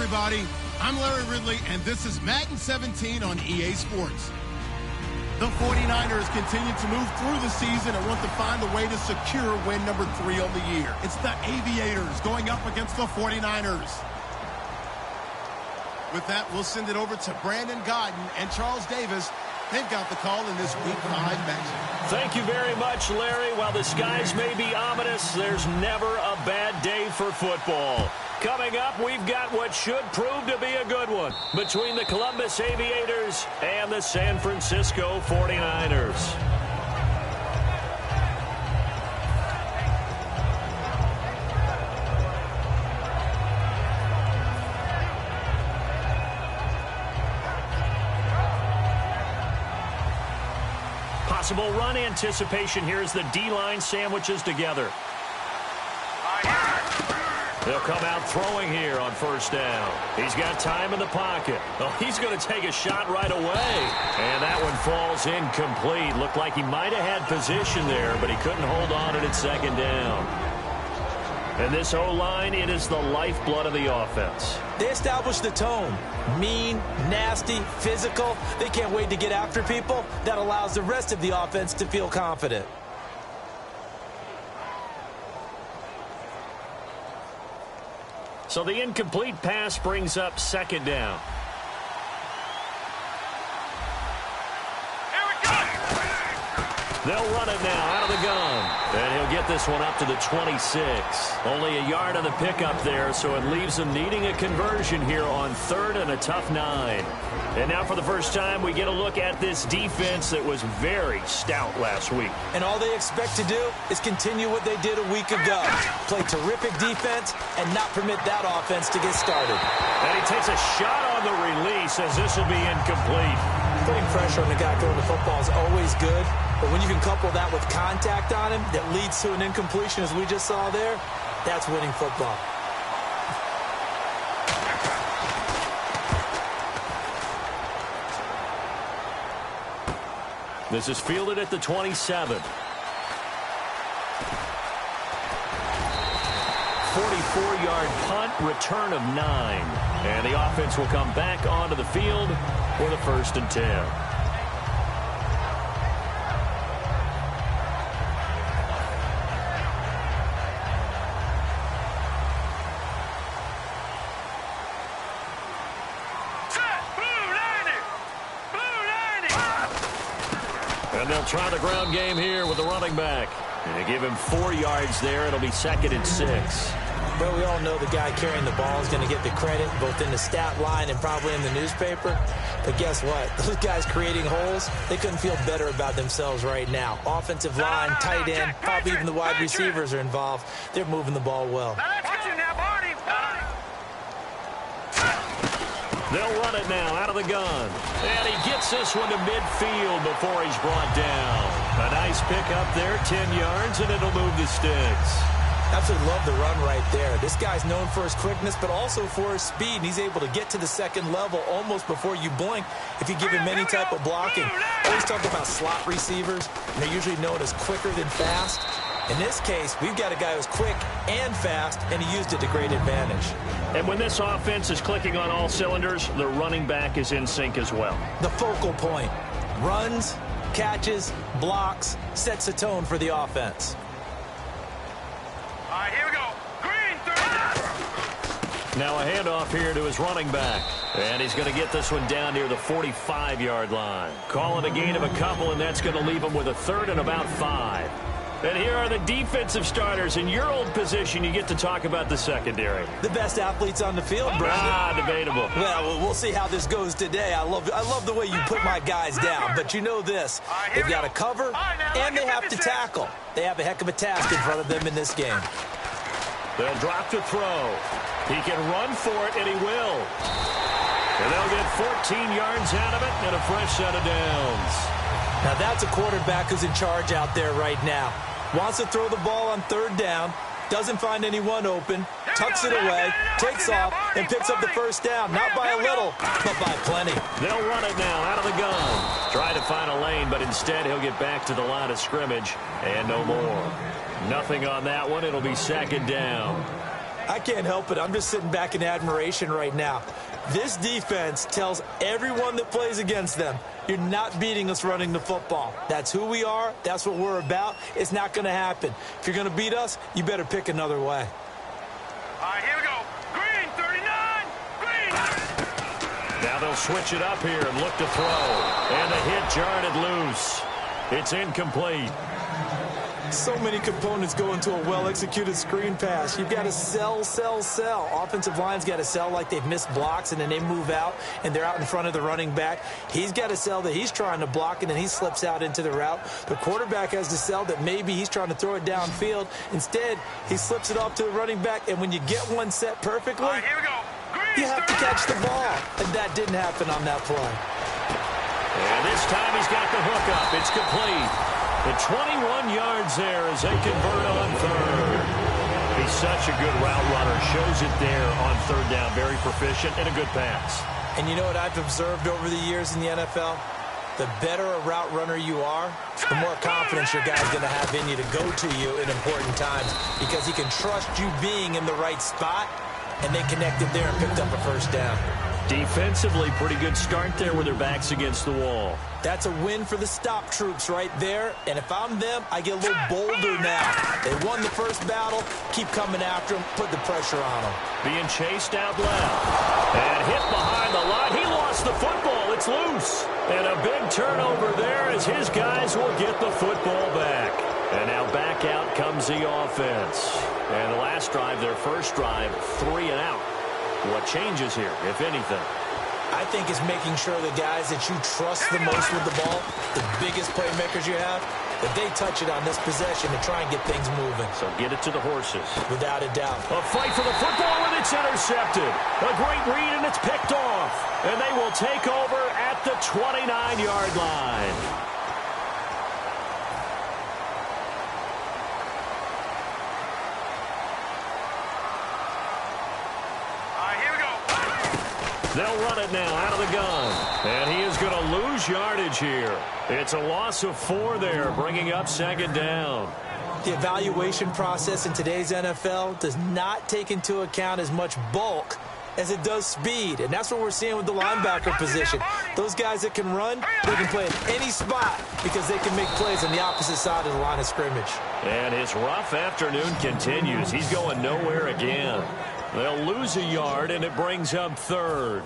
everybody. I'm Larry Ridley, and this is Madden 17 on EA Sports. The 49ers continue to move through the season and want to find a way to secure win number 3 on the year. It's the Aviators going up against the 49ers. With that, we'll send it over to Brandon Godden and Charles Davis. They've got the call in this Week 5 matchup. Thank you very much, Larry. While the skies may be ominous, there's never a bad day for football. Coming up, we've got what should prove to be a good one between the Columbus Aviators and the San Francisco 49ers. Possible run anticipation here as the D-line sandwiches together. They'll come out throwing here on first down. He's got time in the pocket. Oh, he's going to take a shot right away. And that one falls incomplete. Looked like he might have had position there, but he couldn't hold on at second down. And this O-line, it is the lifeblood of the offense. They establish the tone. Mean, nasty, physical. They can't wait to get after people. That allows the rest of the offense to feel confident. So the incomplete pass brings up second down. They'll run it now out of the gun. And he'll get this one up to the 26. Only a yard on the pickup there, so it leaves him needing a conversion here on 3rd and a tough 9. And now for the first time, we get a look at this defense that was very stout last week. And all they expect to do is continue what they did a week ago. Play terrific defense and not permit that offense to get started. And he takes a shot on the release as this will be incomplete. Putting pressure on the guy throwing the football is always good. But when you can couple that with contact on him that leads to an incompletion, as we just saw there, that's winning football. This is fielded at the 27. 44-yard punt, return of 9. And the offense will come back onto the field for the 1st and 10. And they'll try the ground game here with the running back. And they give him 4 yards there. It'll be 2nd and 6. Well, we all know the guy carrying the ball is going to get the credit both in the stat line and probably in the newspaper. But guess what? Those guys creating holes, they couldn't feel better about themselves right now. Offensive line, tight end, probably even the wide receivers are involved. They're moving the ball well. They'll run it now out of the gun. And he gets this one to midfield before he's brought down. A nice pickup there, 10 yards, and it'll move the sticks. Absolutely love the run right there. This guy's known for his quickness, but also for his speed. And he's able to get to the second level almost before you blink if you give him any type of blocking. Always talk about slot receivers, and they're usually known as quicker than fast. In this case, we've got a guy who's quick and fast, and he used it to great advantage. And when this offense is clicking on all cylinders, the running back is in sync as well. The focal point. Runs, catches, blocks, sets the tone for the offense. All right, here we go. Green, 30. Now a handoff here to his running back. And he's going to get this one down near the 45-yard line. Calling a gain of a couple, and that's going to leave him with a 3rd and about 5. And here are the defensive starters. In your old position, you get to talk about the secondary. The best athletes on the field, Brandon. Debatable. Well, we'll see how this goes today. I love the way you put my guys down. But you know this. They've got to cover, and they have to tackle. They have a heck of a task in front of them in this game. They'll drop to throw. He can run for it, and he will. And they'll get 14 yards out of it and a fresh set of downs. Now that's a quarterback who's in charge out there right now. Wants to throw the ball on 3rd down, doesn't find anyone open, tucks it away, takes off, and picks up the 1st down. Not by a little, but by plenty. They'll run it now out of the gun. Try to find a lane, but instead he'll get back to the line of scrimmage and no more. Nothing on that one. It'll be 2nd down. I can't help it. I'm just sitting back in admiration right now. This defense tells everyone that plays against them, you're not beating us running the football. That's who we are. That's what we're about. It's not going to happen. If you're going to beat us, you better pick another way. All right, here we go. Green, 39. Green. Now they'll switch it up here and look to throw. And the hit jarred it loose. It's incomplete. So many components go into a well-executed screen pass. You've got to sell. Offensive line's got to sell like they've missed blocks, and then they move out, and they're out in front of the running back. He's got to sell that he's trying to block, and then he slips out into the route. The quarterback has to sell that maybe he's trying to throw it downfield. Instead, he slips it off to the running back, and when you get one set perfectly, All right, here we go. Green, you have to catch the ball. And that didn't happen on that play. And this time he's got the hook up. It's complete. The 21 yards there as they convert on third. He's such a good route runner. Shows it there on third down. Very proficient and a good pass. And you know what I've observed over the years in the NFL? The better a route runner you are, the more confidence your guy's going to have in you to go to you in important times because he can trust you being in the right spot, and they connected there and picked up a first down. Defensively, pretty good start there with their backs against the wall. That's a win for the stop troops right there. And if I'm them, I get a little bolder now. They won the first battle. Keep coming after them. Put the pressure on them. Being chased out left. And hit behind the line. He lost the football. It's loose. And a big turnover there as his guys will get the football back. And now back out comes the offense. And the last drive, their first drive, 3 and out. What changes here, if anything? I think it's making sure the guys that you trust the most with the ball, the biggest playmakers you have, that they touch it on this possession to try and get things moving. So get it to the horses. Without a doubt. A fight for the football, and it's intercepted. A great read, and it's picked off. And they will take over at the 29-yard line. They'll run it now out of the gun. And he is going to lose yardage here. It's a loss of 4 there, bringing up second down. The evaluation process in today's NFL does not take into account as much bulk as it does speed. And that's what we're seeing with the linebacker position. Those guys that can run, they can play at any spot because they can make plays on the opposite side of the line of scrimmage. And his rough afternoon continues. He's going nowhere again. They'll lose a yard, and it brings up third.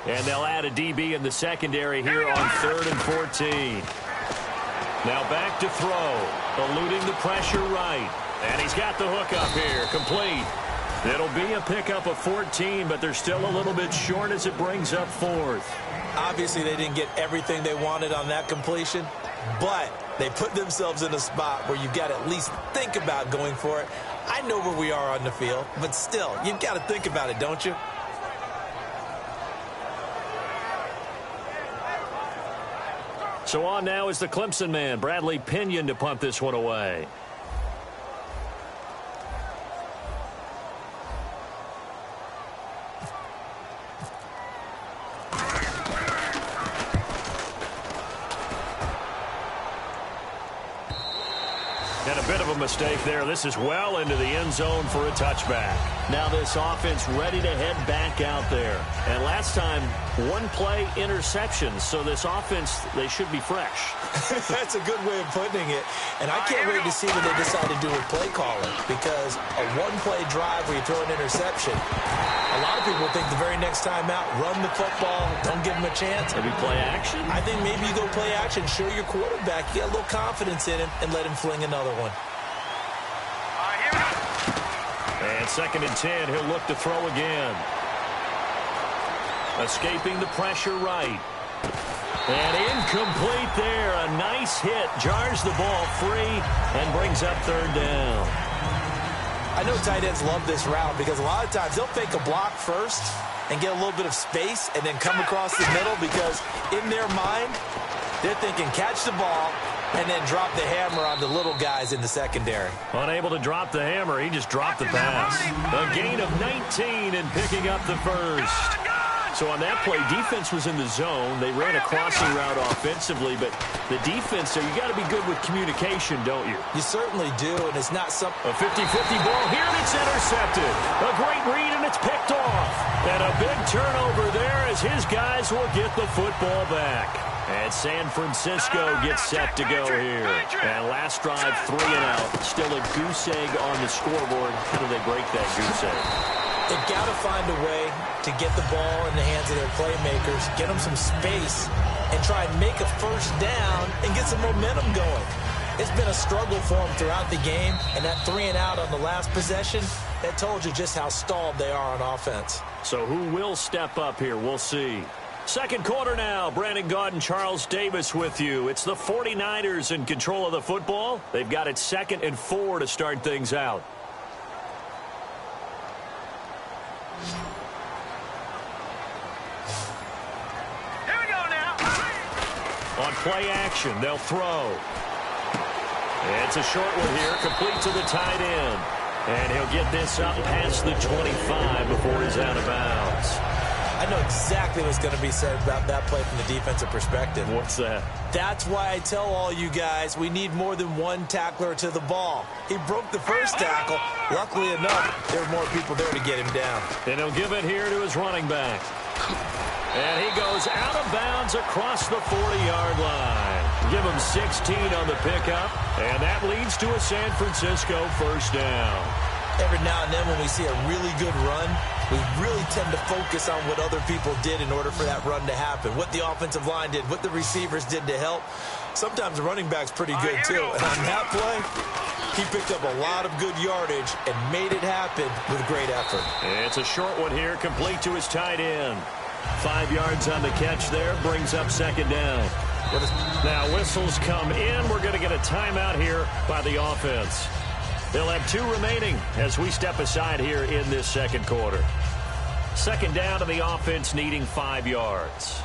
And they'll add a DB in the secondary here on 3rd and 14. Now back to throw. Eluding the pressure right. And he's got the hook up here. Complete. It'll be a pickup of 14, but they're still a little bit short as it brings up 4th. Obviously, they didn't get everything they wanted on that completion, but they put themselves in a spot where you've got to at least think about going for it. I know where we are on the field, but still, you've got to think about it, don't you? So on now is the Clemson man, Bradley Pinion, to punt this one away. And a bit of a mistake there. This is well into the end zone for a touchback. Now this offense ready to head back out there. And last time, 1 play interceptions. So this offense, they should be fresh. That's a good way of putting it. And I can't wait to see what they decide to do with play calling. Because a 1-play drive where you throw an interception, a lot of people think the very next time out, run the football, don't give them a chance. Maybe play action? I think maybe you go play action, show your quarterback, you get a little confidence in him, and let him fling another one. And 2nd and 10, he'll look to throw again. Escaping the pressure right. And incomplete there. A nice hit. Jars the ball free and brings up 3rd down. I know tight ends love this route because a lot of times they'll fake a block first and get a little bit of space and then come across the middle because in their mind, they're thinking catch the ball and then drop the hammer on the little guys in the secondary. Unable to drop the hammer, he just dropped the pass. A gain of 19 and picking up the first. So on that play, defense was in the zone. They ran a crossing route offensively, but the defense there, you got to be good with communication, don't you? You certainly do, and it's not some... A 50-50 ball here, and it's intercepted. A great read, and it's picked off. And a big turnover there as his guys will get the football back. And San Francisco gets set to go here. And last drive, 3 and out. Still a goose egg on the scoreboard. How do they break that goose egg? They've got to find a way to get the ball in the hands of their playmakers, get them some space, and try and make a first down and get some momentum going. It's been a struggle for them throughout the game, and that 3 and out on the last possession, that told you just how stalled they are on offense. So who will step up here? We'll see. Second quarter now. Brandon Gaudin, Charles Davis with you. It's the 49ers in control of the football. They've got it 2nd and 4 to start things out. Here we go now. On play action, they'll throw. It's a short one here, complete to the tight end. And he'll get this up past the 25 before he's out of bounds. I know exactly what's going to be said about that play from the defensive perspective. What's that? That's why I tell all you guys we need more than one tackler to the ball. He broke the first tackle. Luckily enough, there were more people there to get him down. And he'll give it here to his running back. And he goes out of bounds across the 40-yard line. Give him 16 on the pickup, and that leads to a San Francisco first down. Every now and then when we see a really good run, we really tend to focus on what other people did in order for that run to happen, what the offensive line did, what the receivers did to help. Sometimes the running back's pretty good, too. And on that play, he picked up a lot of good yardage and made it happen with great effort. It's a short one here, complete to his tight end. 5 yards on the catch there, brings up second down. Now whistles come in. We're going to get a timeout here by the offense. They'll have 2 remaining as we step aside here in this second quarter. Second down to the offense, needing 5 yards.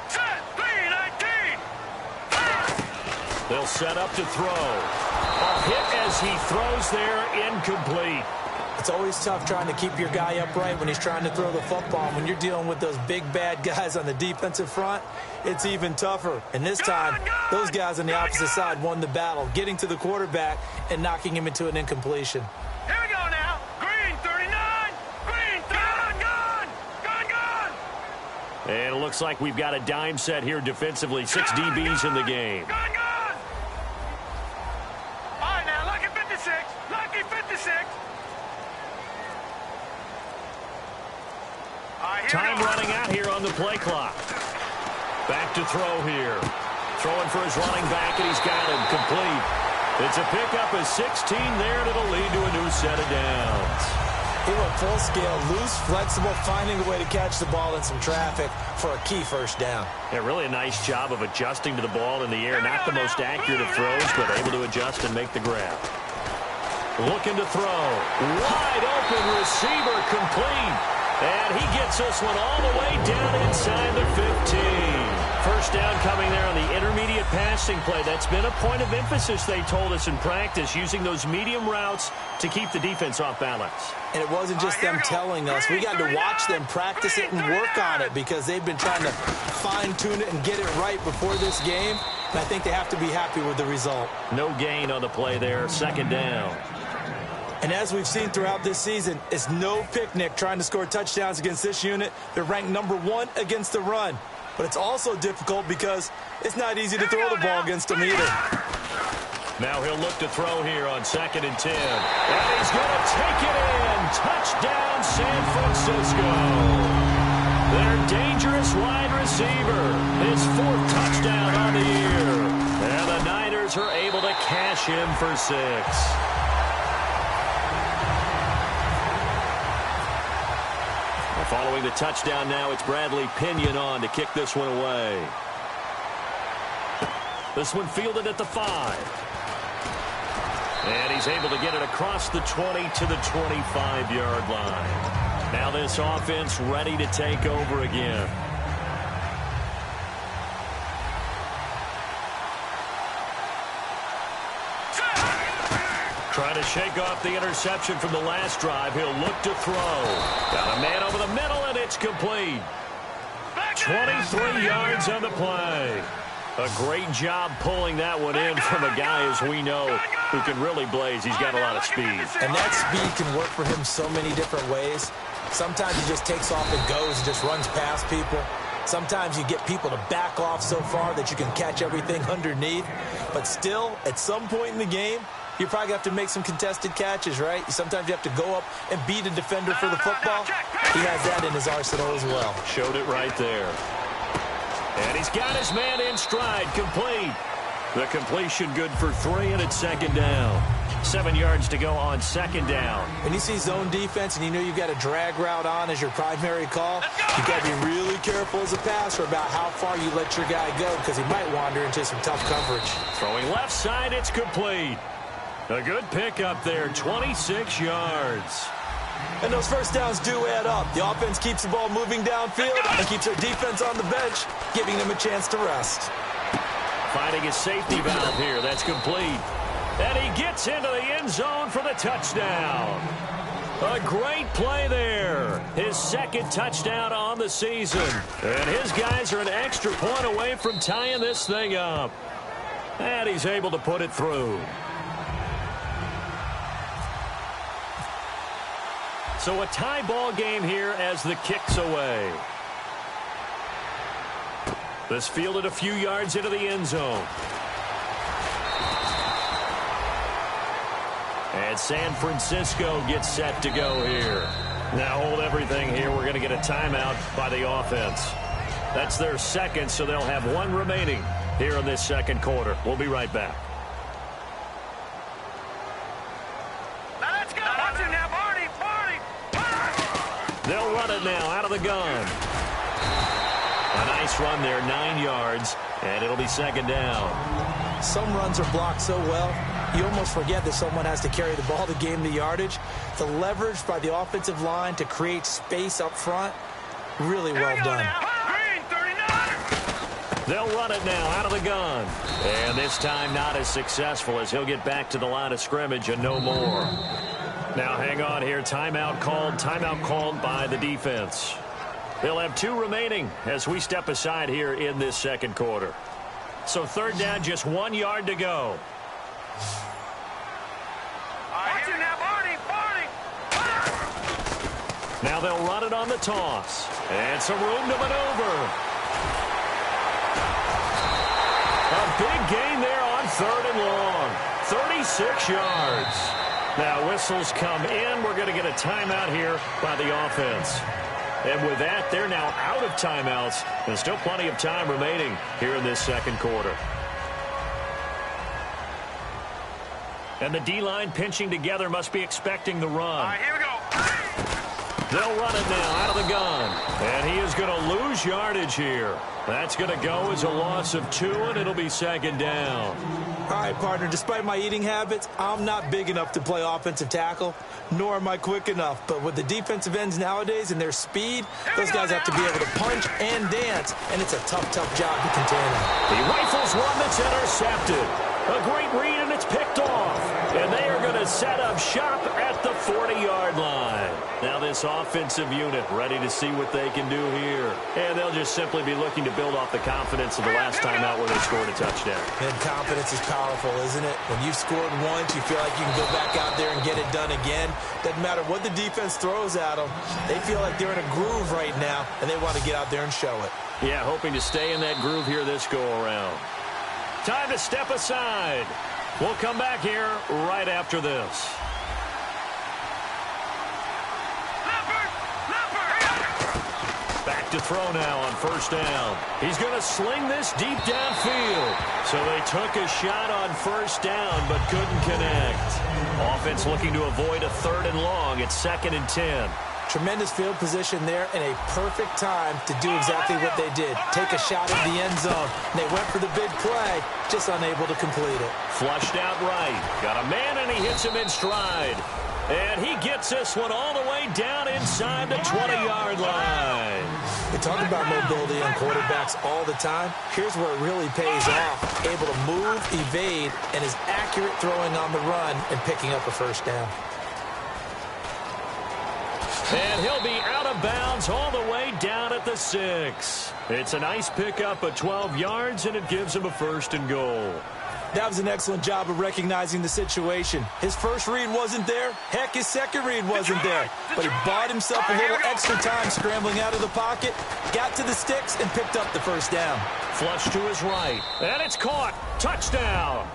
Set, 3-19. They'll set up to throw. A hit as he throws there, incomplete. It's always tough trying to keep your guy upright when he's trying to throw the football. When you're dealing with those big, bad guys on the defensive front, it's even tougher. And this time, those guys on the opposite side won the battle, getting to the quarterback and knocking him into an incompletion. Here we go now. Green, 39. Green, 39. Gone. And it looks like we've got a dime set here defensively. 6 DBs in the game. Gone. All right, now, lucky 56. Lucky 56. Time running out here on the play clock. Back to throw here. Throwing for his running back, and he's got him complete. It's a pickup of 16 there, and it'll lead to a new set of downs. He went full scale, loose, flexible, finding a way to catch the ball in some traffic for a key first down. Yeah, really a nice job of adjusting to the ball in the air. Not the most accurate of throws, but able to adjust and make the grab. Looking to throw. Wide open receiver, complete. And he gets this one all the way down inside the 15. First down coming there on the intermediate passing play. That's been a point of emphasis, they told us in practice, using those medium routes to keep the defense off balance. And it wasn't just them telling us. We got to watch them practice it and work on it because they've been trying to fine-tune it and get it right before this game. And I think they have to be happy with the result. No gain on the play there, second down. And as we've seen throughout this season, it's no picnic trying to score touchdowns against this unit. They're ranked number 1 against the run. But it's also difficult because it's not easy to throw the ball against them either. Now he'll look to throw here on 2nd and 10. And he's going to take it in. Touchdown, San Francisco. Their dangerous wide receiver. His 4th touchdown on the year. And the Niners are able to cash in for 6. Following the touchdown now, it's Bradley Pinion on to kick this one away. This one fielded at the 5. And he's able to get it across the 20 to the 25-yard line. Now this offense ready to take over again. Trying to shake off the interception from the last drive. He'll look to throw. Got a man over the middle, and it's complete. 23 yards on the play. A great job pulling that one in from a guy, as we know, who can really blaze. He's got a lot of speed. And that speed can work for him so many different ways. Sometimes he just takes off and goes and just runs past people. Sometimes you get people to back off so far that you can catch everything underneath. But still, at some point in the game, you probably have to make some contested catches, right? Sometimes you have to go up and beat a defender for the football. He has that in his arsenal as well. Showed it right there. And he's got his man in stride, complete. The completion good for 3, and it's second down. 7 yards to go on second down. When you see zone defense and you know you've got a drag route on as your primary call, you've got to be really careful as a passer about how far you let your guy go because he might wander into some tough coverage. Throwing left side, it's complete. A good pickup there, 26 yards. And those first downs do add up. The offense keeps the ball moving downfield and keeps their defense on the bench, giving them a chance to rest. Finding his safety valve here. That's complete. And he gets into the end zone for the touchdown. A great play there. His second touchdown on the season. And his guys are an extra point away from tying this thing up. And he's able to put it through. So a tie ball game here as the kick's away. This fielded a few yards into the end zone. And San Francisco gets set to go here. Now hold everything here. We're going to get a timeout by the offense. That's their second, so they'll have one remaining here in this second quarter. We'll be right back. Now let's go. Watch it now, Barney. They'll run it now out of the gun. A nice run there, 9 yards, and it'll be second down. Some runs are blocked so well, you almost forget that someone has to carry the ball to gain the yardage. The leverage by the offensive line to create space up front, really well done. Green, 39. They'll run it now out of the gun. And this time not as successful as he'll get back to the line of scrimmage and no more. Now hang on here. Timeout called by the defense. They'll have 2 remaining as we step aside here in this second quarter. So third down, just 1 yard to go. Watch it now, Barney. Now they'll run it on the toss. And some room to maneuver. A big gain there on third and long. 36 yards. Now whistles come in. We're going to get a timeout here by the offense. And with that, they're now out of timeouts. There's still plenty of time remaining here in this second quarter. And the D-line pinching together must be expecting the run. All right, here we go. They'll run it now out of the gun. And he is going to lose yardage here. That's going to go as a loss of 2, and it'll be second down. All right, partner, despite my eating habits, I'm not big enough to play offensive tackle, nor am I quick enough. But with the defensive ends nowadays and their speed, those guys have to be able to punch and dance, and it's a tough, tough job to contain them. He rifles one that's intercepted. A great read, and it's picked off. And they are going to set up shop at the 40-yard line. Now this offensive unit ready to see what they can do here. And they'll just simply be looking to build off the confidence of the last time out where they scored a touchdown. And confidence is powerful, isn't it? When you've scored once, you feel like you can go back out there and get it done again. Doesn't matter what the defense throws at them. They feel like they're in a groove right now, and they want to get out there and show it. Yeah, hoping to stay in that groove here this go-around. Time to step aside. We'll come back here right after this. Back to throw now on first down. He's going to sling this deep downfield. So they took a shot on first down but couldn't connect. Offense looking to avoid a third and long. It's 2nd and 10. Tremendous field position there and a perfect time to do exactly what they did. Take a shot at the end zone. And they went for the big play, just unable to complete it. Flushed out right. Got a man and he hits him in stride. And he gets this one all the way down inside the 20-yard line. We talk about mobility on quarterbacks all the time. Here's where it really pays off. Able to move, evade, and is accurate throwing on the run and picking up a first down. And he'll be out of bounds all the way down at the 6. It's a nice pickup of 12 yards, and it gives him a 1st and goal. That was an excellent job of recognizing the situation. His first read wasn't there. Heck, his second read wasn't there. But he bought himself a little extra time scrambling out of the pocket, got to the sticks, and picked up the first down. Flush to his right, and it's caught. Touchdown.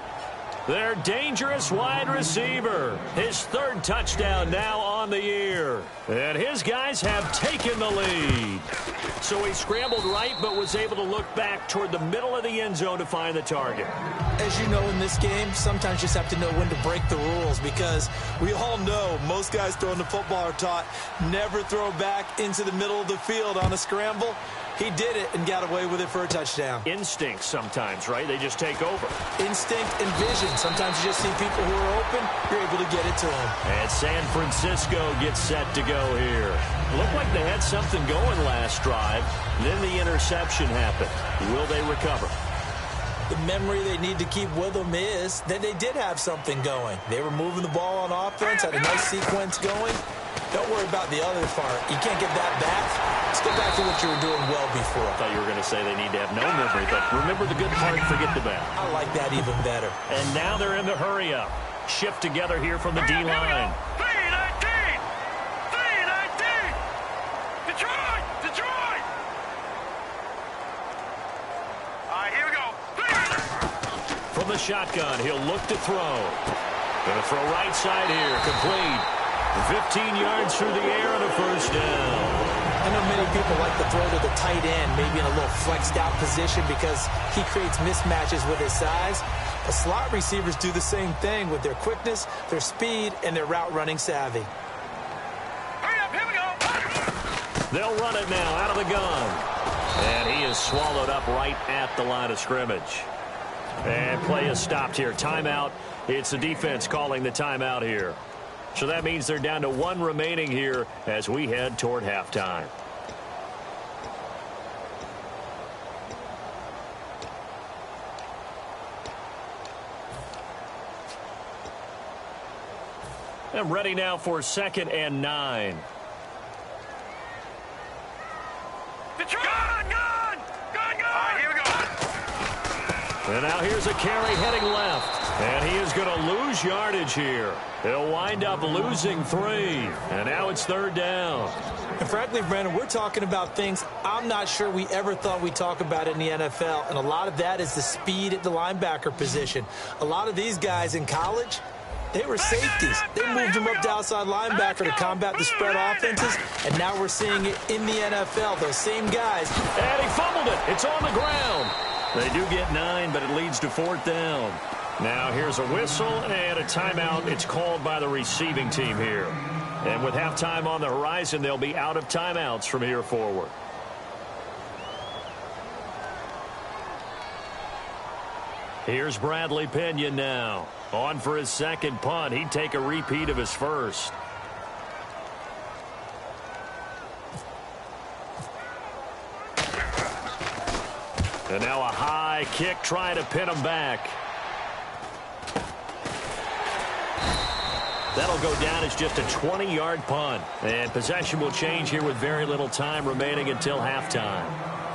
Their dangerous wide receiver. His 3rd touchdown now on the year. And his guys have taken the lead. So he scrambled right, but was able to look back toward the middle of the end zone to find the target. As you know, in this game, sometimes you just have to know when to break the rules, because we all know most guys throwing the football are taught never throw back into the middle of the field on a scramble. He did it and got away with it for a touchdown. Instinct sometimes, right? They just take over. Instinct and vision. Sometimes you just see people who are open, you're able to get it to them. And San Francisco gets set to go here. Looked like they had something going last drive. Then the interception happened. Will they recover? The memory they need to keep with them is that they did have something going. They were moving the ball on offense, had a nice sequence going. Don't worry about the other part. You can't get that back. Let's go back to what you were doing well before. I thought you were going to say they need to have no memory, but remember the good part, forget the bad. I like that even better. And now they're in the hurry-up. Shift together here from the D-line. 3-19! 3-19! Detroit! Detroit! All right, here we go. From the shotgun, he'll look to throw. Going to throw right side here, complete. 15 yards through the air and a first down. I know many people like to throw to the tight end, maybe in a little flexed out position because he creates mismatches with his size. But slot receivers do the same thing with their quickness, their speed, and their route running savvy. Hurry up, here we go. They'll run it now out of the gun. And he is swallowed up right at the line of scrimmage. And play is stopped here. Timeout. It's the defense calling the timeout here. So that means they're down to 1 remaining here as we head toward halftime. I'm ready now for 2nd and 9. Detroit! Gun! All right, here we go. And now here's a carry heading left. And he is going to lose yardage here. He'll wind up losing 3. And now it's 3rd down. And frankly, Brandon, we're talking about things I'm not sure we ever thought we'd talk about in the NFL. And a lot of that is the speed at the linebacker position. A lot of these guys in college, they were safeties. They moved them up to outside linebacker to combat the spread offenses. And now we're seeing it in the NFL. Those same guys. And he fumbled it. It's on the ground. They do get 9, but it leads to 4th down. Now here's a whistle and a timeout. It's called by the receiving team here. And with halftime on the horizon, they'll be out of timeouts from here forward. Here's Bradley Pinion now. On for his 2nd punt. He'd take a repeat of his first. And now a high kick trying to pin him back. That'll go down as just a 20-yard punt. And possession will change here with very little time remaining until halftime.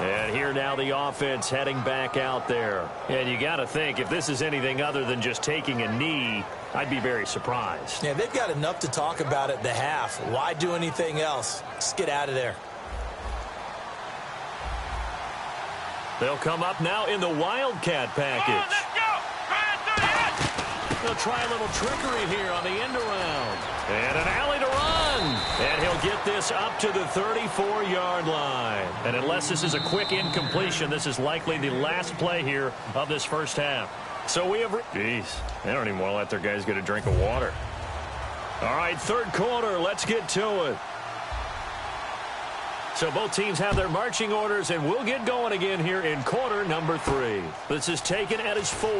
And here now the offense heading back out there. And you got to think, if this is anything other than just taking a knee, I'd be very surprised. Yeah, they've got enough to talk about at the half. Why do anything else? Just get out of there. They'll come up now in the Wildcat package. Let's go! They'll try a little trickery here on the end around. And an alley to run. And he'll get this up to the 34-yard line. And unless this is a quick incompletion, this is likely the last play here of this first half. So we have... Jeez, they don't even want to let their guys get a drink of water. All right, 3rd quarter. Let's get to it. So both teams have their marching orders, and we'll get going again here in quarter number 3. This is taken at his 4.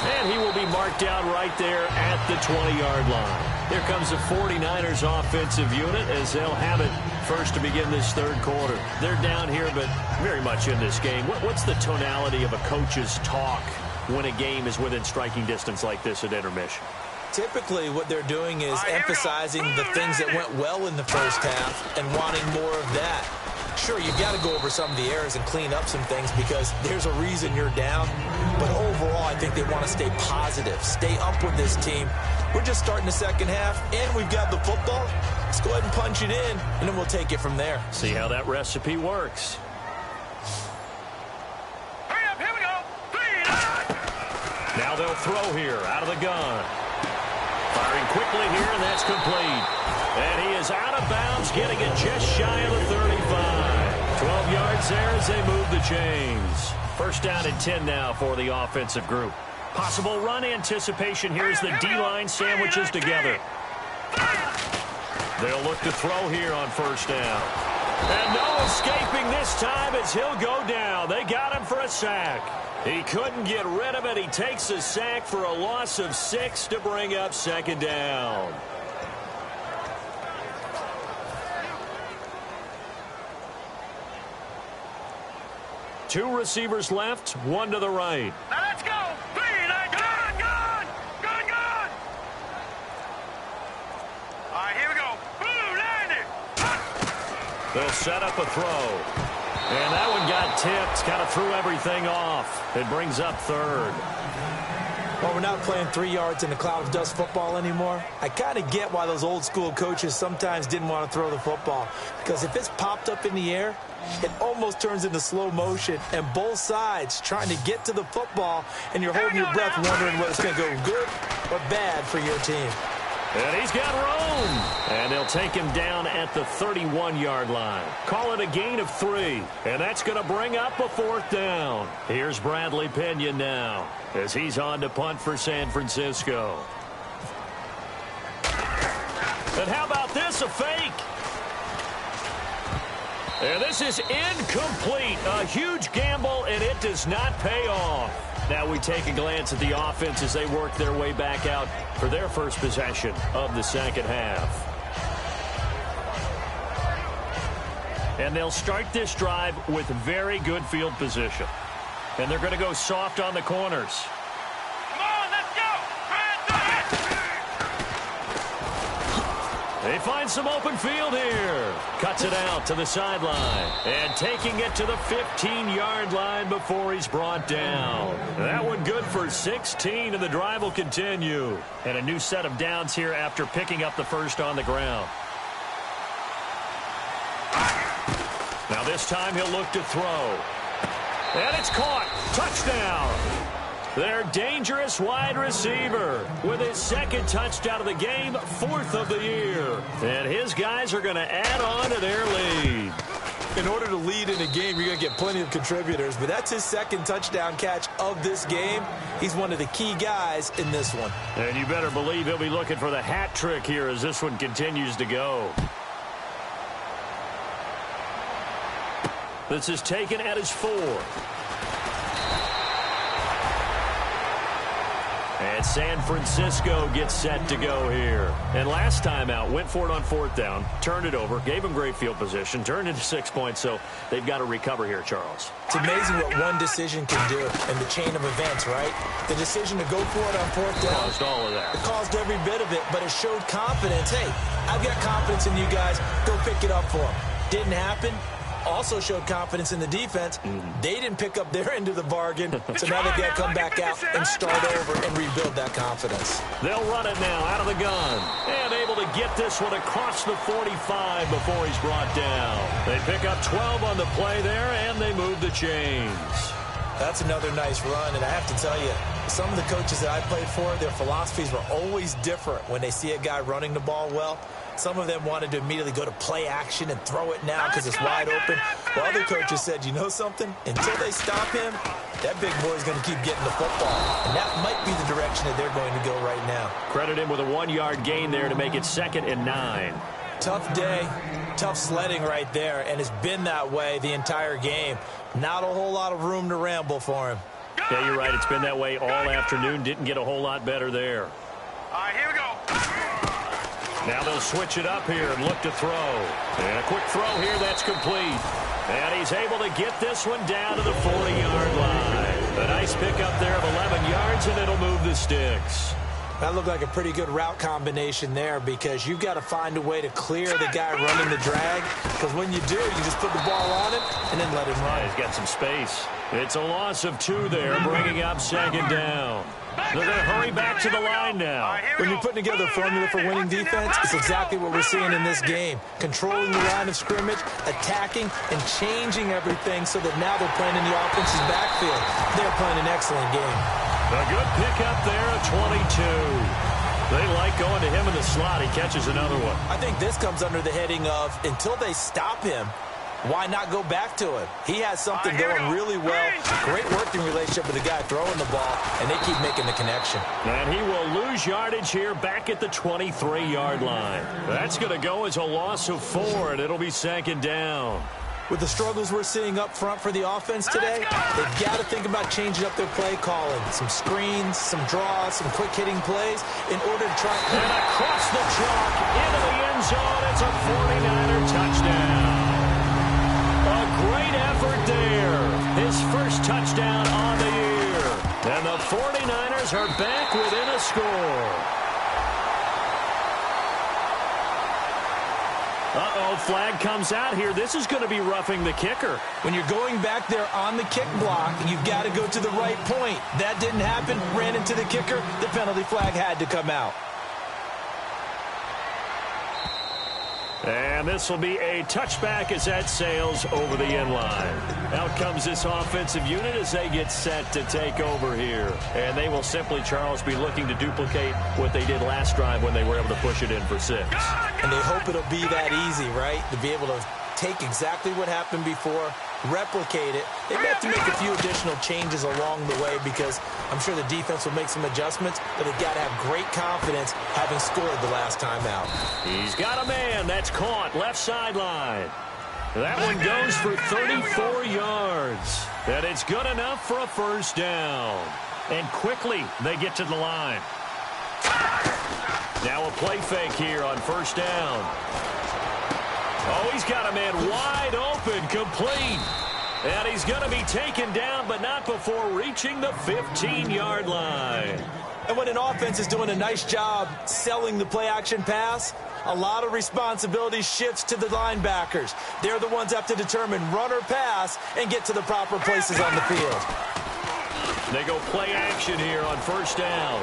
And he will be marked down right there at the 20-yard line. Here comes the 49ers offensive unit as they'll have it first to begin this third quarter. They're down here, but very much in this game. What's the tonality of a coach's talk when a game is within striking distance like this at intermission? Typically, what they're doing is emphasizing the things that went well in the first half and wanting more of that. Sure, you've got to go over some of the errors and clean up some things because there's a reason you're down. But overall, I think they want to stay positive, stay up with this team. We're just starting the second half, and we've got the football. Let's go ahead and punch it in, and then we'll take it from there. See how that recipe works. Hurry up, here we go. 3, 9. Now they'll throw here out of the gun. Firing quickly here, and that's complete. And he is out of bounds, getting it just shy of the 35. 12 yards there as they move the chains. First down and 10 now for the offensive group. Possible run anticipation here as the D-line sandwiches together. They'll look to throw here on first down. And no escaping this time as he'll go down. They got him for a sack. He couldn't get rid of it. He takes a sack for a loss of 6 to bring up second down. Two receivers left, one to the right. Now let's go. 3, 9, gone. All right, here we go. Boom, landed. They'll set up a throw. And that one got tipped, kind of threw everything off. It brings up third. Well, we're not playing 3 yards in a cloud of dust football anymore. I kind of get why those old school coaches sometimes didn't want to throw the football. Because if it's popped up in the air, it almost turns into slow motion. And both sides trying to get to the football, and you're holding your breath wondering whether it's going to go good or bad for your team. And he's got room. And they'll take him down at the 31-yard line. Call it a gain of 3. And that's going to bring up a fourth down. Here's Bradley Pena now as he's on to punt for San Francisco. And how about this, a fake? And this is incomplete. A huge gamble, and it does not pay off. Now we take a glance at the offense as they work their way back out for their first possession of the second half. And they'll start this drive with very good field position. And they're going to go soft on the corners. Come on, let's go. They find some open field here. Cuts it out to the sideline. And taking it to the 15-yard line before he's brought down. That one good for 16, and the drive will continue. And a new set of downs here after picking up the first on the ground. Now this time he'll look to throw. And it's caught. Touchdown. Their dangerous wide receiver with his second touchdown of the game, 4th of the year. And his guys are going to add on to their lead. In order to lead in a game, you're going to get plenty of contributors, but that's his second touchdown catch of this game. He's one of the key guys in this one. And you better believe he'll be looking for the hat trick here as this one continues to go. This is taken at his 4. And San Francisco gets set to go here. And last time out, went for it on 4th down, turned it over, gave them great field position, turned into 6 points, so they've got to recover here, Charles. It's amazing what one decision can do in the chain of events, right? The decision to go for it on 4th down. Caused all of that. It caused every bit of it, but it showed confidence. Hey, I've got confidence in you guys. Go pick it up for them. Didn't happen. Also showed confidence in the defense. They didn't pick up their end of the bargain, so now they've got to come back out and start over and rebuild that confidence. They'll run it now out of the gun. And able to get this one across the 45 before he's brought down. They pick up 12 on the play there, and they move the chains. That's another nice run, and I have to tell you, some of the coaches that I played for, their philosophies were always different when they see a guy running the ball well. Some of them wanted to immediately go to play action and throw it now because it's wide open. While other coaches said, you know something? Until they stop him, that big boy's going to keep getting the football. And that might be the direction that they're going to go right now. Credit him with a 1-yard gain there to make it 2nd and 9. Tough day, tough sledding right there, and it's been that way the entire game. Not a whole lot of room to ramble for him. Yeah, you're right. It's been that way all afternoon. Didn't get a whole lot better there. All right, here we go. Now they'll switch it up here and look to throw. And a quick throw here, that's complete. And he's able to get this one down to the 40-yard line. A nice pickup there of 11 yards, and it'll move the sticks. That looked like a pretty good route combination there because you've got to find a way to clear the guy running the drag. Because when you do, you just put the ball on him and then let him run. Yeah, he's got some space. It's a loss of 2 there, bringing up second down. They're going to hurry back to the line now. When you're putting together a formula for winning defense, it's exactly what we're seeing in this game. Controlling the line of scrimmage, attacking, and changing everything so that now they're playing in the offense's backfield. They're playing an excellent game. A good pickup there at 22. They like going to him in the slot. He catches another one. I think this comes under the heading of until they stop him, why not go back to him? He has something going really well. Great working relationship with the guy throwing the ball, and they keep making the connection. And he will lose yardage here back at the 23-yard line. That's going to go as a loss of 4, and it'll be second down. With the struggles we're seeing up front for the offense today, they've got to think about changing up their play calling. Some screens, some draws, some quick-hitting plays in order to try. And across the chalk into the end zone. It's a 49er touchdown. A great effort there. His first touchdown on the year. And the 49ers are back within a score. Uh-oh, flag comes out here. This is going to be roughing the kicker. When you're going back there on the kick block, you've got to go to the right point. That didn't happen. Ran into the kicker. The penalty flag had to come out. And this will be a touchback as that sails over the end line. Out comes this offensive unit as they get set to take over here. And they will simply, Charles, be looking to duplicate what they did last drive when they were able to push it in for 6. And they hope it'll be that easy, right? To be able to take exactly what happened before, replicate it. They may have to make a few additional changes along the way because I'm sure the defense will make some adjustments, but they've got to have great confidence having scored the last time out. He's got a man. That's caught left sideline. That one goes for 34 yards. And it's good enough for a first down. And quickly they get to the line. Now a play fake here on first down. Oh, he's got a man wide open, complete. And he's going to be taken down, but not before reaching the 15-yard line. And when an offense is doing a nice job selling the play-action pass, a lot of responsibility shifts to the linebackers. They're the ones that have to determine run or pass and get to the proper places on the field. They go play action here on first down.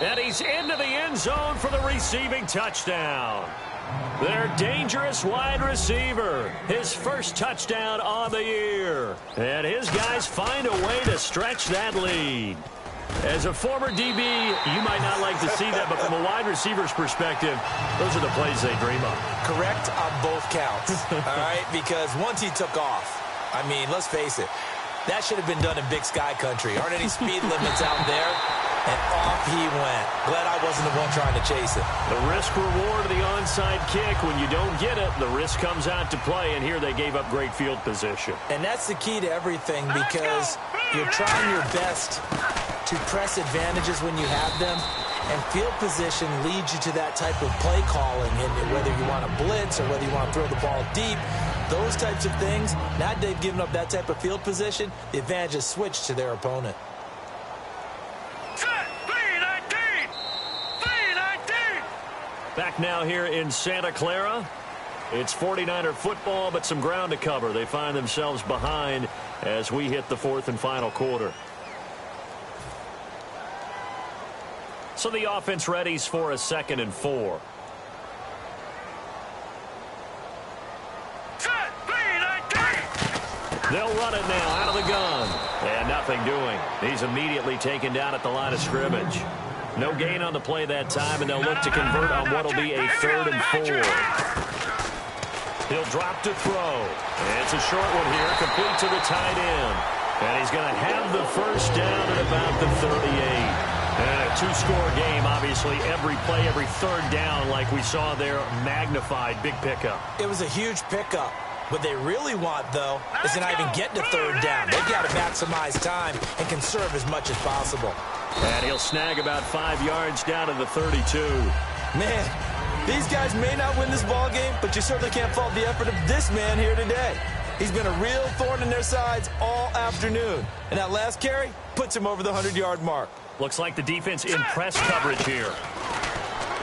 And he's into the end zone for the receiving touchdown. Their dangerous wide receiver. His first touchdown on the year. And his guys find a way to stretch that lead. As a former DB, you might not like to see that, but from a wide receiver's perspective, those are the plays they dream of. Correct on both counts, all right? Because once he took off, I mean, let's face it, that should have been done in Big Sky country. Aren't any speed limits out there? And off he went. Glad I wasn't the one trying to chase it. The risk-reward of the onside kick. When you don't get it, the risk comes out to play, and here they gave up great field position. And that's the key to everything because you're trying your best to press advantages when you have them, and field position leads you to that type of play calling, and whether you want to blitz or whether you want to throw the ball deep, those types of things, now they've given up that type of field position, the advantage is switched to their opponent. Back now here in Santa Clara. It's 49er football, but some ground to cover. They find themselves behind as we hit the 4th and final quarter. So the offense readies for a 2nd and 4. They'll run it now out of the gun. And nothing doing. He's immediately taken down at the line of scrimmage. No gain on the play that time, and they'll look to convert on what will be a 3rd and 4. He'll drop to throw. And it's a short one here, complete to the tight end. And he's going to have the first down at about the 38. And a 2-score game, obviously. Every play, every 3rd down, like we saw there, magnified. Big pickup. It was a huge pickup. What they really want, though, is to not even get to third down. They've got to maximize time and conserve as much as possible. And he'll snag about 5 yards down to the 32. Man, these guys may not win this ball game, but you certainly can't fault the effort of this man here today. He's been a real thorn in their sides all afternoon. And that last carry puts him over the 100-yard mark. Looks like the defense in press coverage here.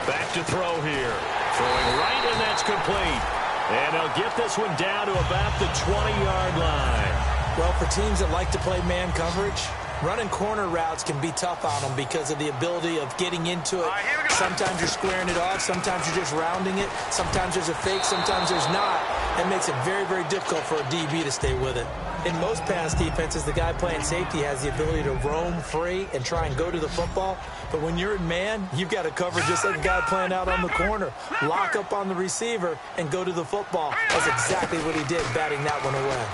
Back to throw here. Throwing right, and that's complete. And he'll get this one down to about the 20-yard line. Well, for teams that like to play man coverage, running corner routes can be tough on them because of the ability of getting into it. Sometimes you're squaring it off. Sometimes you're just rounding it. Sometimes there's a fake. Sometimes there's not. That makes it very, very difficult for a DB to stay with it. In most pass defenses, the guy playing safety has the ability to roam free and try and go to the football. But when you're in man, you've got to cover just like a guy playing out on the corner. Lock up on the receiver and go to the football. That's exactly what he did, batting that one away.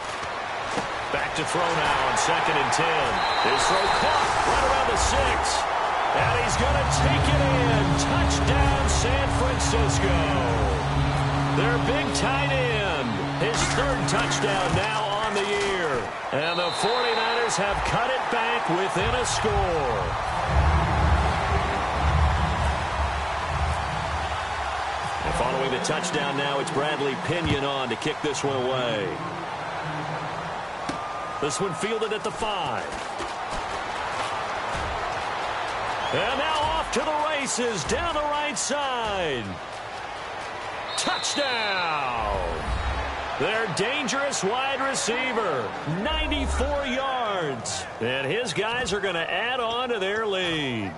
Back to throw now on 2nd and 10. His throw caught right around the 6. And he's going to take it in. Touchdown, San Francisco. Their big tight end. His 3rd touchdown now on the year. And the 49ers have cut it back within a score. And following the touchdown now, it's Bradley Pinion on to kick this one away. This one fielded at the 5. And now off to the races down the right side. Touchdown! Their dangerous wide receiver, 94 yards. And his guys are going to add on to their lead.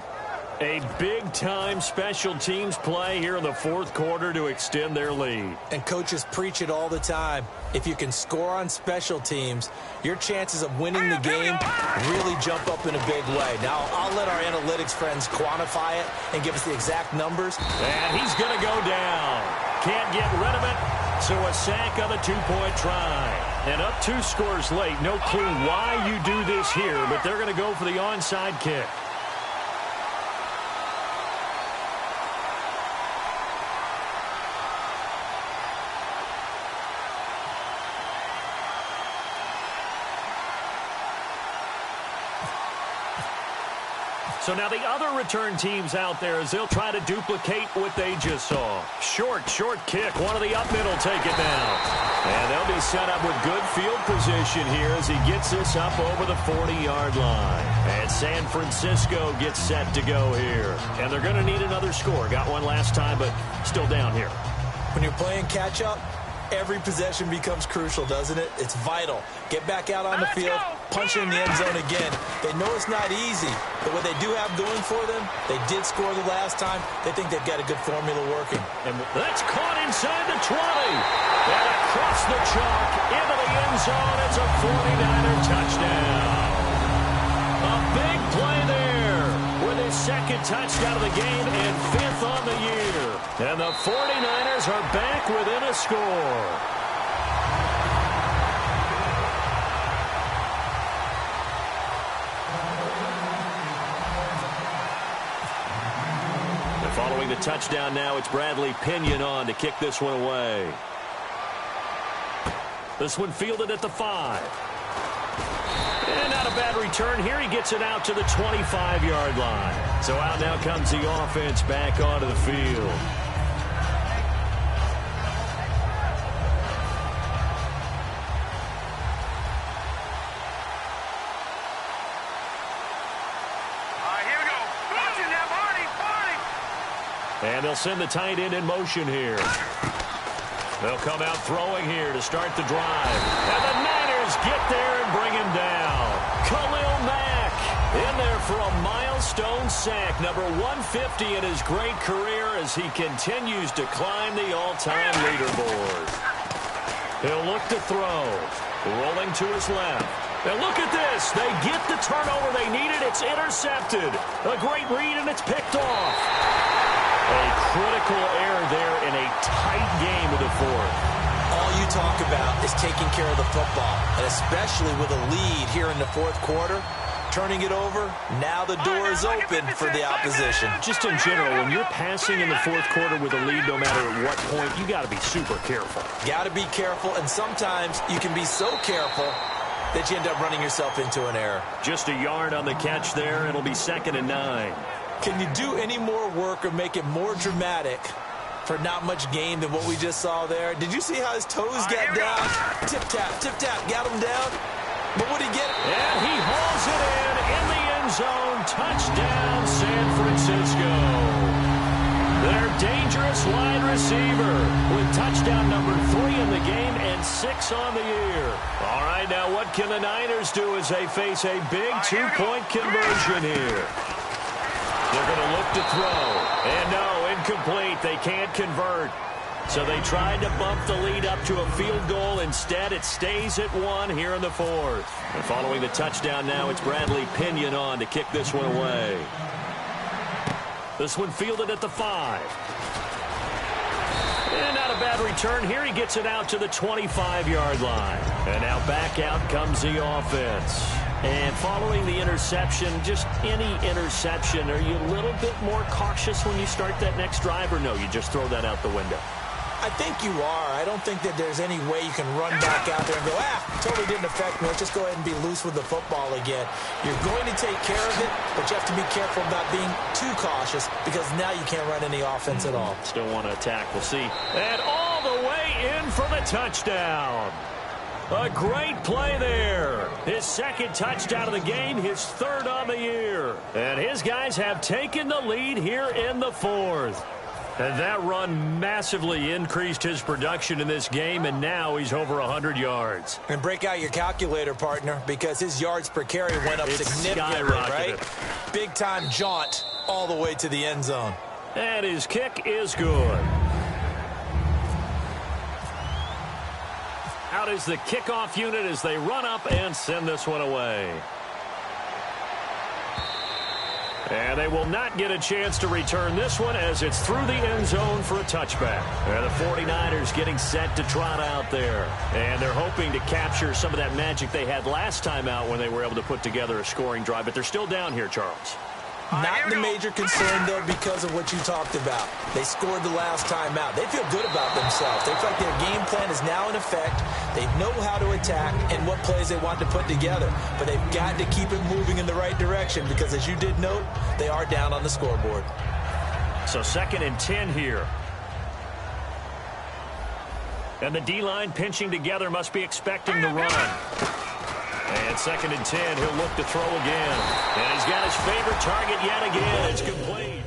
A big-time special teams play here in the 4th quarter to extend their lead. And coaches preach it all the time. If you can score on special teams, your chances of winning the game really jump up in a big way. Now, I'll let our analytics friends quantify it and give us the exact numbers. And he's going to go down. Can't get rid of it, so a sack on the 2-point try. And up 2 scores late. No clue why you do this here, but they're going to go for the onside kick. So now the other return teams out there as they'll try to duplicate what they just saw. Short kick. One of the up middle take it down. And they'll be set up with good field position here as he gets this up over the 40-yard line. And San Francisco gets set to go here. And they're going to need another score. Got one last time, but still down here. When you're playing catch-up, every possession becomes crucial, doesn't it? It's vital. Get back out on the field, punch in the end zone again. They know it's not easy, but what they do have going for them, they did score the last time. They think they've got a good formula working. And that's caught inside the 20. And across the chalk into the end zone. It's a 49er touchdown. A big play there with his 2nd touchdown of the game and 5th on the year. And the 49ers are back within a score. And following the touchdown now, it's Bradley Pinion on to kick this one away. This one fielded at the 5. And not a bad return here. He gets it out to the 25-yard line. So out now comes the offense back onto the field. Here we go. Watching now, Barney. And they'll send the tight end in motion here. They'll come out throwing here to start the drive. And the Niners get there and bring him down. Khalil Mack in there for a milestone sack, number 150 in his great career as he continues to climb the all-time leaderboard. He'll look to throw. Rolling to his left. And look at this. They get the turnover they needed. It's intercepted. A great read, and it's picked off. A critical error there in a tight game of the 4th. All you talk about is taking care of the football, and especially with a lead here in the 4th quarter, turning it over. Now the door is open for the opposition. Just in general, when you're passing in the fourth quarter with a lead, no matter at what point, you got to be super careful. Got to be careful, and sometimes you can be so careful that you end up running yourself into an error. Just a yard on the catch there. It'll be 2nd and 9. Can you do any more work or make it more dramatic for not much gain than what we just saw there? Did you see how his toes got down? Tip tap, got him down. But would he get it? And he hauls it in the end zone. Touchdown, San Francisco. Their dangerous wide receiver with touchdown number 3 in the game and 6 on the year. All right, now what can the Niners do as they face a big 2-point conversion here? They're going to look to throw. And no, incomplete. They can't convert. So they tried to bump the lead up to a field goal. Instead, it stays at 1 here in the 4th. And following the touchdown now, it's Bradley Pinion on to kick this one away. This one fielded at the 5. And not a bad return here. He gets it out to the 25-yard line. And now back out comes the offense. And following the interception, just any interception, are you a little bit more cautious when you start that next drive, or no, you just throw that out the window? I think you are. I don't think that there's any way you can run back out there and go, totally didn't affect me. Let's just go ahead and be loose with the football again. You're going to take care of it, but you have to be careful about being too cautious because now you can't run any offense at all. Still want to attack. We'll see. And all the way in for the touchdown. A great play there. His 2nd touchdown of the game, his 3rd on the year. And his guys have taken the lead here in the 4th. And that run massively increased his production in this game, and now he's over 100 yards. And break out your calculator, partner, because his yards per carry went up significantly, right? Big-time jaunt all the way to the end zone. And his kick is good. Out is the kickoff unit as they run up and send this one away. And they will not get a chance to return this one as it's through the end zone for a touchback. And the 49ers getting set to trot out there. And they're hoping to capture some of that magic they had last time out when they were able to put together a scoring drive. But they're still down here, Charles. Not the major concern, though, because of what you talked about. They scored the last time out. They feel good about themselves. They feel like their game plan is now in effect. They know how to attack and what plays they want to put together. But they've got to keep it moving in the right direction because, as you did note, they are down on the scoreboard. So 2nd and 10 here. And the D-line pinching together, must be expecting the run. And 2nd and 10, he'll look to throw again. And he's got his favorite target yet again. It's complete.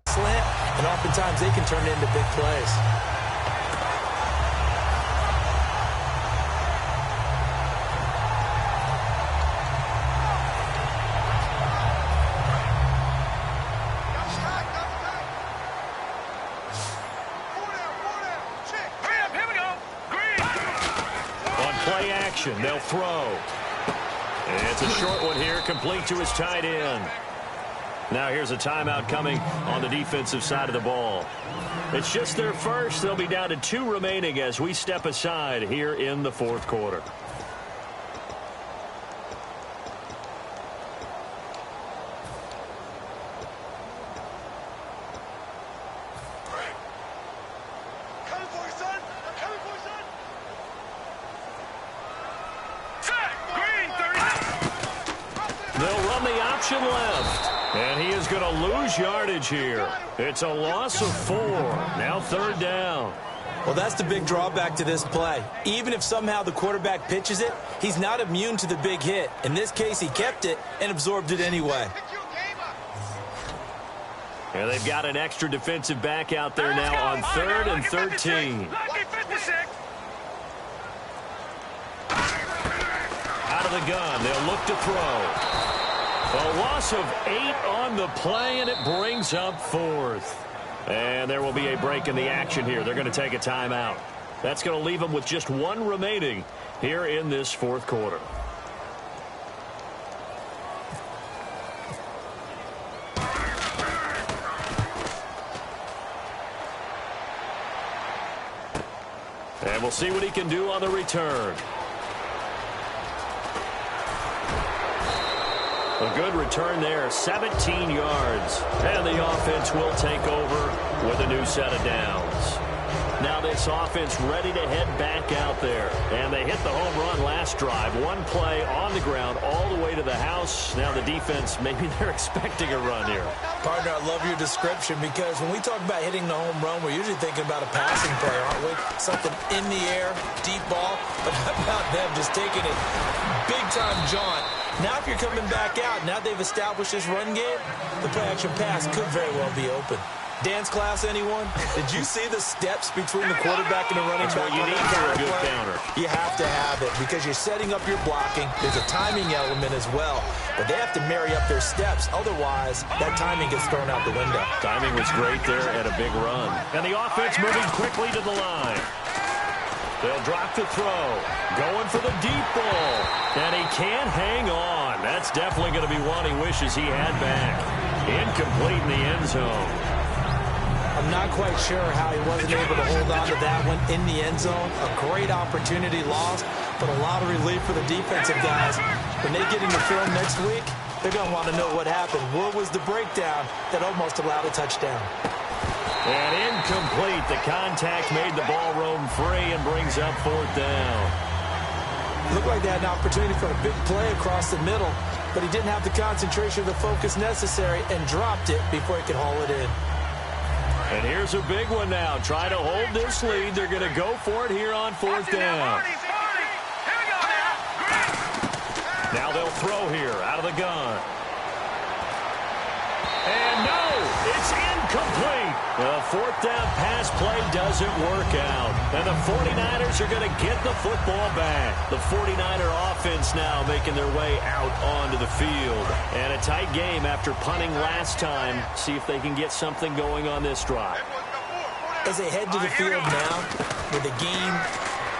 Slant, and oftentimes they can turn it into big plays. They'll throw. And it's a short one here, complete to his tight end. Now here's a timeout coming on the defensive side of the ball. It's just their first. They'll be down to 2 remaining as we step aside here in the 4th quarter. Left, and he is going to lose yardage here. It's a loss of 4. Now 3rd down. Well, that's the big drawback to this play. Even if somehow the quarterback pitches it, he's not immune to the big hit. In this case, he kept it and absorbed it anyway. And they've got an extra defensive back out there now on 3rd and 13. Out of the gun, they'll look to throw. A loss of 8 on the play, and it brings up 4th. And there will be a break in the action here. They're going to take a timeout. That's going to leave them with just 1 remaining here in this 4th quarter. And we'll see what he can do on the return. A good return there, 17 yards. And the offense will take over with a new set of downs. Now this offense ready to head back out there. And they hit the home run last drive. One play on the ground all the way to the house. Now the defense, maybe they're expecting a run here. Partner, I love your description because when we talk about hitting the home run, we're usually thinking about a passing play, aren't we? Something in the air, deep ball. But how about them just taking it big-time jaunt? Now if you're coming back out, now they've established this run game, the play-action pass could very well be open. Dance class, anyone? Did you see the steps between the quarterback and the running back? That's what you need for a good counter. You have to have it because you're setting up your blocking. There's a timing element as well. But they have to marry up their steps. Otherwise, that timing gets thrown out the window. Timing was great there at a big run. And the offense moving quickly to the line. They'll drop to throw. Going for the deep ball. And he can't hang on. That's definitely going to be one he wishes he had back. Incomplete in the end zone. I'm not quite sure how he wasn't able to hold on to that one in the end zone. A great opportunity lost, but a lot of relief for the defensive guys. When they get into film next week, they're going to want to know what happened. What was the breakdown that almost allowed a touchdown? And incomplete. The contact made the ball roam free and brings up fourth down. Looked like they had an opportunity for a big play across the middle, but he didn't have the concentration or the focus necessary and dropped it before he could haul it in. And here's a big one now. Try to hold this lead. They're going to go for it here on fourth down. Now they'll throw here out of the gun. And no, it's incomplete. The fourth down pass play doesn't work out. And the 49ers are going to get the football back. The 49er offense now making their way out onto the field. And a tight game after punting last time. See if they can get something going on this drive. As they head to the field now, with the game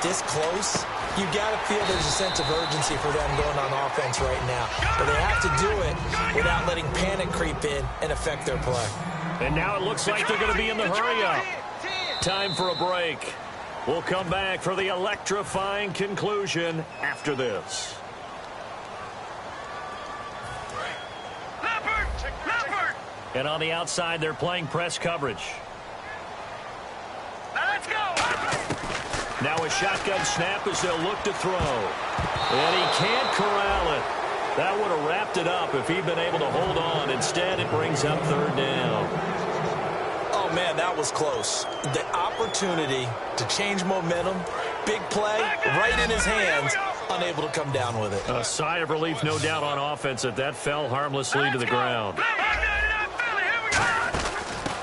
this close, you got to feel there's a sense of urgency for them going on offense right now. But they have to do it without letting panic creep in and affect their play. And now it looks like they're going to be in the hurry-up. Time for a break. We'll come back for the electrifying conclusion after this. And on the outside, they're playing press coverage. Let's go. Now a shotgun snap as they'll look to throw. And he can't corral it. That would have wrapped it up if he'd been able to hold on. Instead, it brings up third down. Oh, man, that was close. The opportunity to change momentum, big play, right in his hands, unable to come down with it. A sigh of relief, no doubt, on offense that that fell harmlessly to the ground.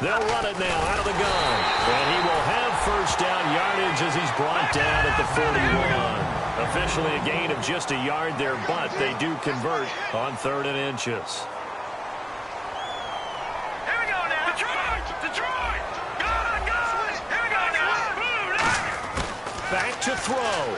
They'll run it now out of the gun. And he will have first down yardage as he's brought down at the 41. Officially a gain of just a yard there, but they do convert on 3rd and inches. Here we go now. Detroit. Go. Here we go now. Back to throw.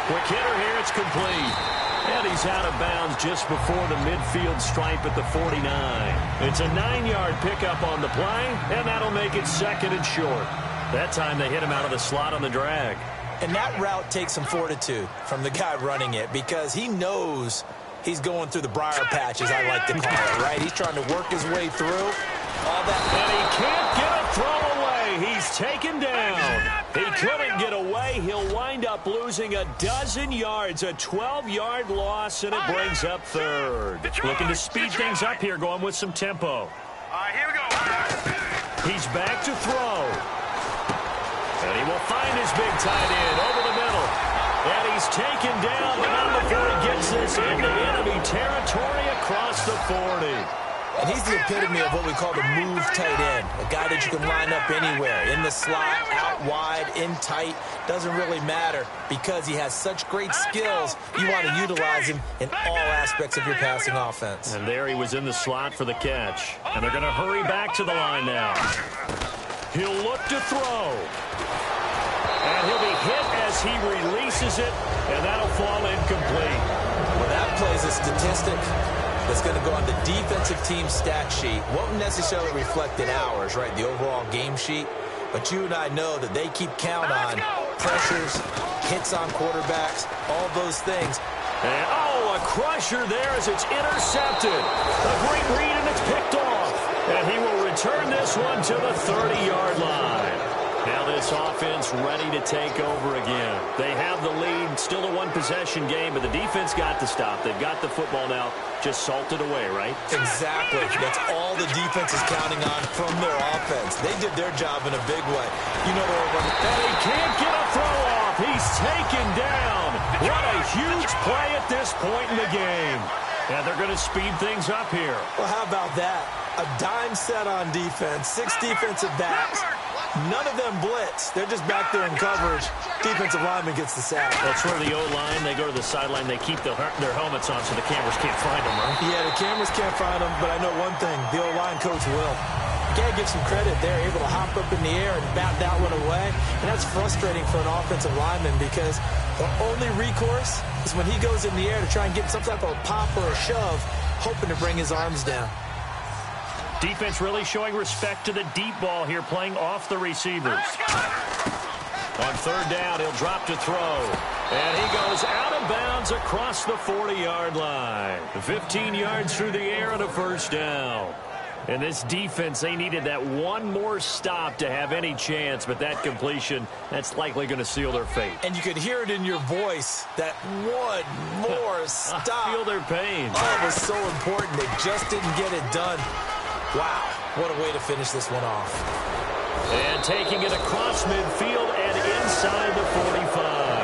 Quick hitter here. It's complete. And he's out of bounds just before the midfield stripe at the 49. It's a 9-yard pickup on the play, and that'll make it 2nd and short. That time they hit him out of the slot on the drag. And that route takes some fortitude from the guy running it because he knows he's going through the briar patch, as I like to call it, right? He's trying to work his way through all that. And he can't get a throw away. He's taken down. He couldn't get away. He'll wind up losing a dozen yards, a 12-yard loss, and it brings up 3rd. Looking to speed things up here, going with some tempo. All right, here we go. He's back to throw. And he will find his big tight end over the middle. And he's taken down, but not before he gets this into enemy territory across the 40. And he's the epitome of what we call the move tight end. A guy that you can line up anywhere, in the slot, out wide, in tight. Doesn't really matter because he has such great skills. You want to utilize him in all aspects of your passing offense. And there he was in the slot for the catch. And they're going to hurry back to the line now. He'll look to throw. And he'll be hit as he releases it, and that'll fall incomplete. Well, that plays a statistic that's going to go on the defensive team stat sheet. Won't necessarily reflect in ours, right, the overall game sheet. But you and I know that they keep count on pressures, hits on quarterbacks, all those things. And, a crusher there as it's intercepted. A great read, and it's picked off. And he will return this one to the 30-yard line. Now this offense ready to take over again. They have the lead, still a one-possession game, but the defense got to stop. They've got the football now, just salted away, right? Exactly. That's all the defense is counting on from their offense. They did their job in a big way. You know they're running. And he can't get a throw off. He's taken down. What a huge play at this point in the game. And they're going to speed things up here. Well, how about that? A dime set on defense, 6 defensive backs. None of them blitz. They're just back there in coverage. Defensive lineman gets the sack. That's where the O-line, they go to the sideline, they keep their helmets on so the cameras can't find them, right? Yeah, the cameras can't find them, but I know one thing. The O-line coach will. You got to give some credit. They're able to hop up in the air and bat that one away. And that's frustrating for an offensive lineman because the only recourse is when he goes in the air to try and get some type of pop or a shove, hoping to bring his arms down. Defense really showing respect to the deep ball here, playing off the receivers. On third down, he'll drop to throw. And he goes out of bounds across the 40-yard line. 15 yards through the air and a first down. And this defense, they needed that one more stop to have any chance, but that completion, that's likely going to seal their fate. And you could hear it in your voice, that one more stop. I feel their pain. Oh, it was so important. They just didn't get it done. Wow, what a way to finish this one off. And taking it across midfield and inside the 45.